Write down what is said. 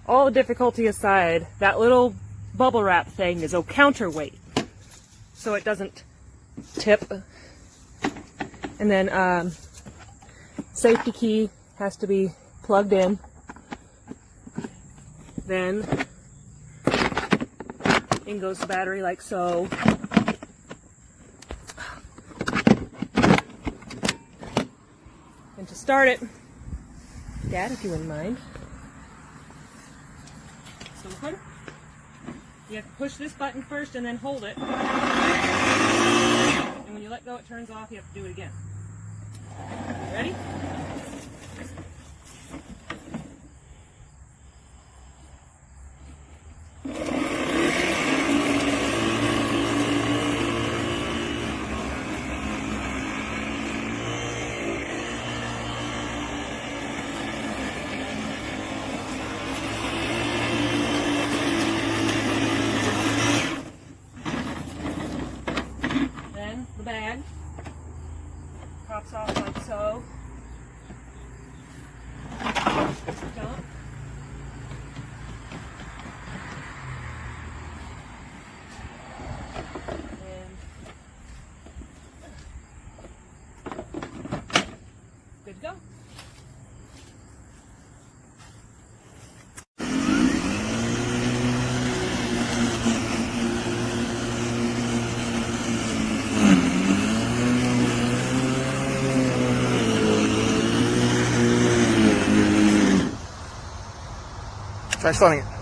all difficulty aside, that little bubble wrap thing is a counterweight, so it doesn't tip. And then safety key has to be plugged in. Then in goes the battery like so. And to start it, Dad, if you wouldn't mind. So you have to push this button first and then hold it. And when you let go, it turns off. You have to do it again. Ready? Then the bag pops off like so. Dump. And good to go. Try starting it.